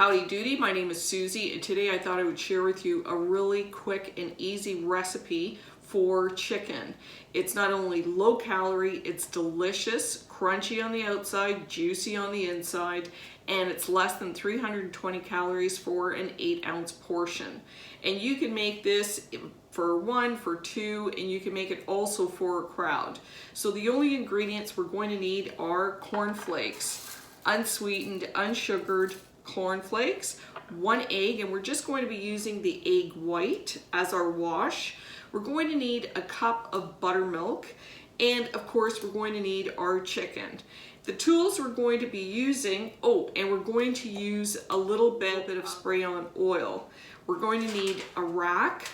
Howdy doody, my name is Susie, and today I thought I would share with you a really quick and easy recipe for chicken. It's not only low calorie, it's delicious, crunchy on the outside, juicy on the inside, and it's less than 320 calories for an 8-ounce portion. And you can make this for one, for two, and you can make it also for a crowd. So the only ingredients we're going to need are cornflakes, unsweetened, unsugared cornflakes, 1 egg, and we're just going to be using the egg white as our wash. We're going to need a cup of buttermilk, and of course we're going to need our chicken. The tools we're going to be using, and we're going to use a little bit of spray-on oil. We're going to need a rack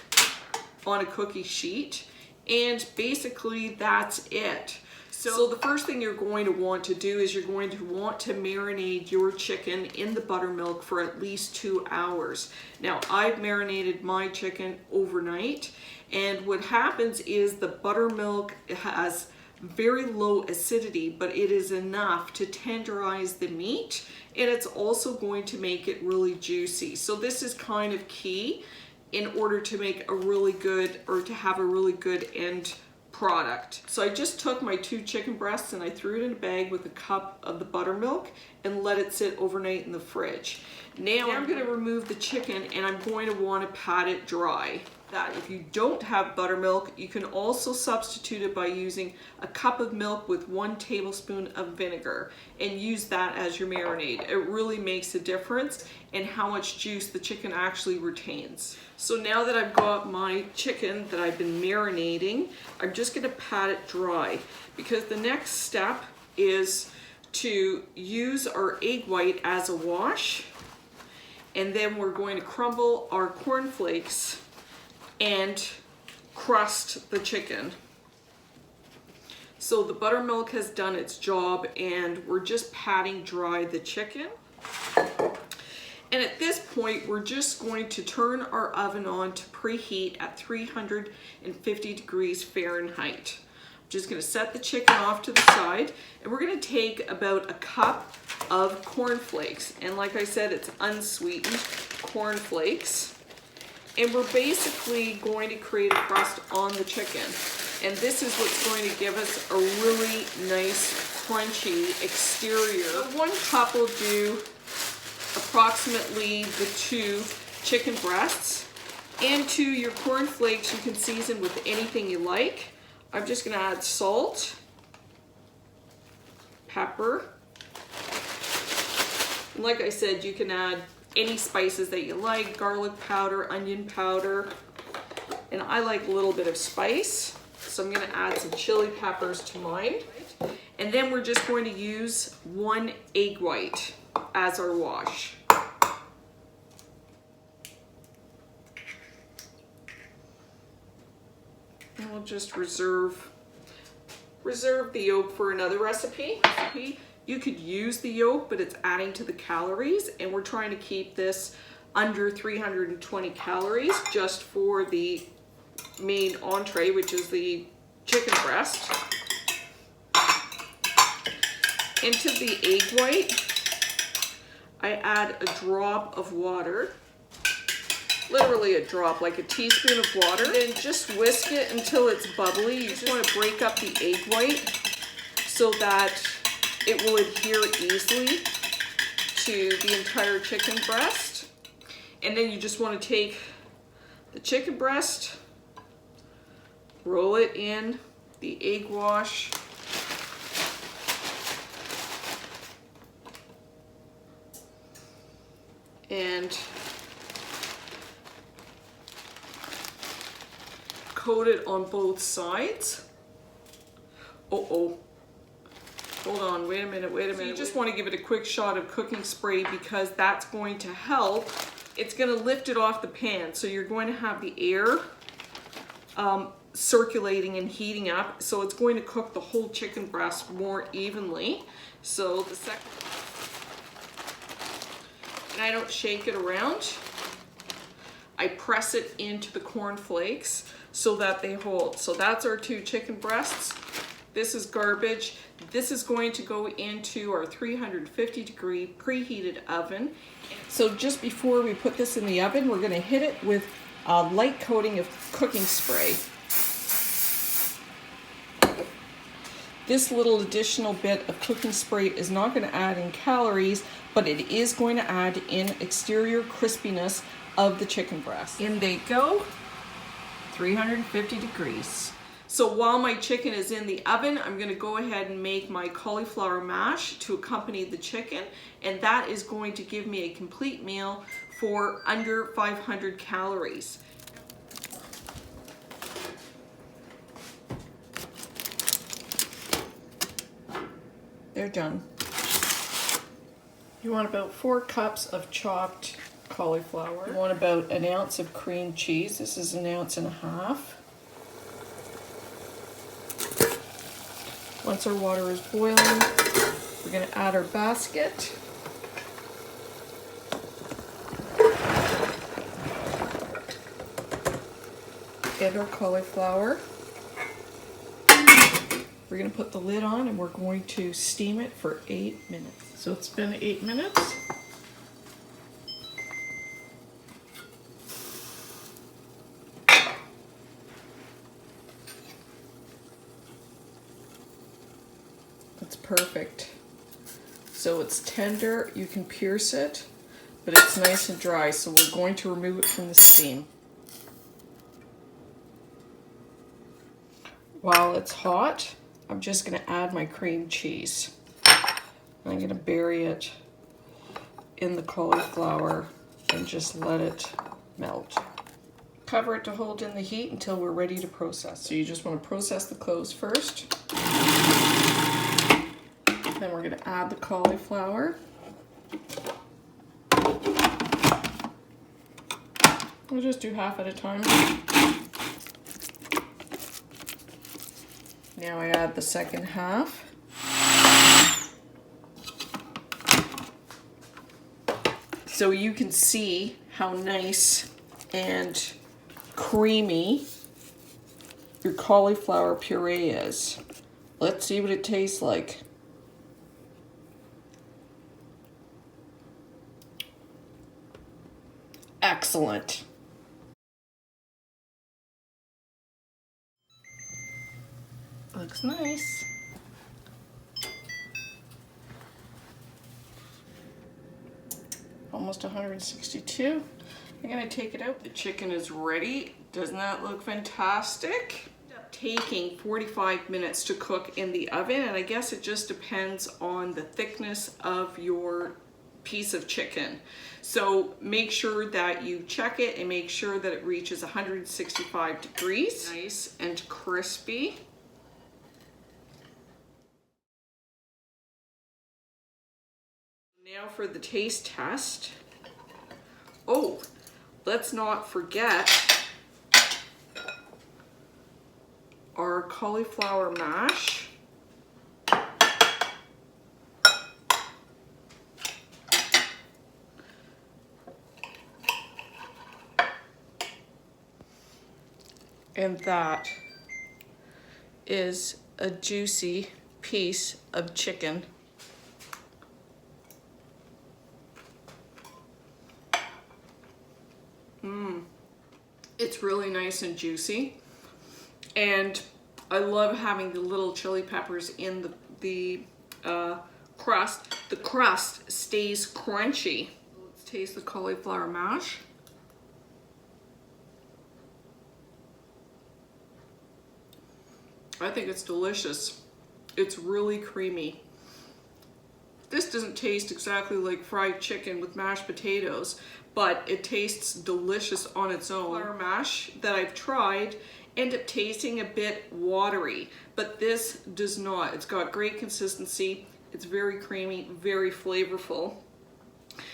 on a cookie sheet, and basically that's it. So the first thing you're going to want to do is you're going to want to marinate your chicken in the buttermilk for at least 2 hours. Now I've marinated my chicken overnight, and what happens is the buttermilk has very low acidity, but it is enough to tenderize the meat, and it's also going to make it really juicy. So this is kind of key in order to make a really good, or to have a really good end product. So I just took my 2 chicken breasts and I threw it in a bag with a cup of the buttermilk and let it sit overnight in the fridge. Now I'm going to remove the chicken, and I'm going to want to pat it dry. That if you don't have buttermilk, you can also substitute it by using a cup of milk with 1 tablespoon of vinegar and use that as your marinade. It really makes a difference in how much juice the chicken actually retains. So now that I've got my chicken that I've been marinating, I'm just going to pat it dry, because the next step is to use our egg white as a wash, and then we're going to crumble our cornflakes and crust the chicken. So the buttermilk has done its job, and we're just patting dry the chicken. And at this point, we're just going to turn our oven on to preheat at 350 degrees Fahrenheit. I'm just going to set the chicken off to the side, and we're going to take about a cup of cornflakes. And like I said, it's unsweetened cornflakes. And we're basically going to create a crust on the chicken. And this is what's going to give us a really nice, crunchy exterior. So 1 cup will do approximately the 2 chicken breasts. And to your cornflakes, you can season with anything you like. I'm just going to add salt, pepper. And like I said, you can add any spices that you like, garlic powder, onion powder, and I like a little bit of spice, so I'm going to add some chili peppers to mine. And then we're just going to use 1 egg white as our wash. And we'll just reserve the yolk for another recipe. You could use the yolk, but it's adding to the calories, and we're trying to keep this under 320 calories just for the main entree, which is the chicken breast. Into the egg white, I add a drop of water, literally a drop, like a teaspoon of water. Then just whisk it until it's bubbly. You just want to break up the egg white so that it will adhere easily to the entire chicken breast. And then you just want to take the chicken breast, roll it in the egg wash, and coat it on both sides. Hold on, wait a minute. So you just want to give it a quick shot of cooking spray, because that's going to help. It's going to lift it off the pan, so you're going to have the air circulating and heating up, so it's going to cook the whole chicken breast more evenly. So the second, and I don't shake it around, I press it into the cornflakes so that they hold. So that's our 2 chicken breasts. This is garbage. This is going to go into our 350-degree preheated oven. So just before we put this in the oven, we're going to hit it with a light coating of cooking spray. This little additional bit of cooking spray is not going to add in calories, but it is going to add in exterior crispiness of the chicken breast. In they go, 350 degrees. So while my chicken is in the oven, I'm going to go ahead and make my cauliflower mash to accompany the chicken, and that is going to give me a complete meal for under 500 calories. They're done. You want about 4 cups of chopped cauliflower. You want about 1 ounce of cream cheese. This is 1.5 ounces. Once our water is boiling, we're going to add our basket. Add our cauliflower. We're going to put the lid on and we're going to steam it for 8 minutes. So it's been 8 minutes. That's perfect. So it's tender, you can pierce it, but it's nice and dry, so we're going to remove it from the steam. While it's hot, I'm just going to add my cream cheese. I'm going to bury it in the cauliflower and just let it melt. Cover it to hold in the heat until we're ready to process. So you just want to process the cloves first. Then we're going to add the cauliflower. We'll just do half at a time. Now I add the second half. So you can see how nice and creamy your cauliflower puree is. Let's see what it tastes like. Excellent. Looks nice. Almost 162. I'm gonna take it out. The chicken is ready. Doesn't that look fantastic? Taking 45 minutes to cook in the oven, and I guess it just depends on the thickness of your piece of chicken. So make sure that you check it and make sure that it reaches 165 degrees. Nice and crispy. Now for the taste test. Oh, let's not forget our cauliflower mash. And that is a juicy piece of chicken. It's really nice and juicy. And I love having the little chili peppers in the crust. The crust stays crunchy. Let's taste the cauliflower mash. I think it's delicious. It's really creamy. This doesn't taste exactly like fried chicken with mashed potatoes, but it tastes delicious on its own. Flour mash that I've tried end up tasting a bit watery, but this does not. It's got great consistency. It's very creamy, very flavorful.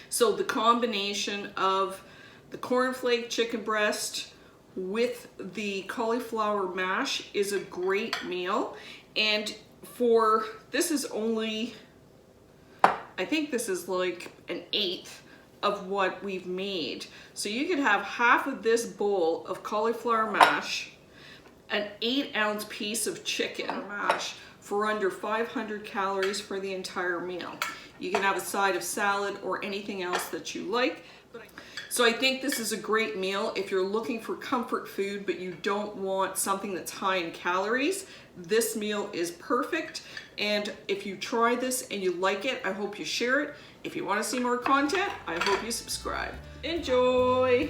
So the combination of the cornflake chicken breast with the cauliflower mash is a great meal. And this is only, I think this is like 1/8 of what we've made. So you could have half of this bowl of cauliflower mash, an 8-ounce piece of chicken mash for under 500 calories for the entire meal. You can have a side of salad or anything else that you like. So I think this is a great meal if you're looking for comfort food but you don't want something that's high in calories. This meal is perfect, and if you try this and you like it, I hope you share it. If you want to see more content, I hope you subscribe. Enjoy!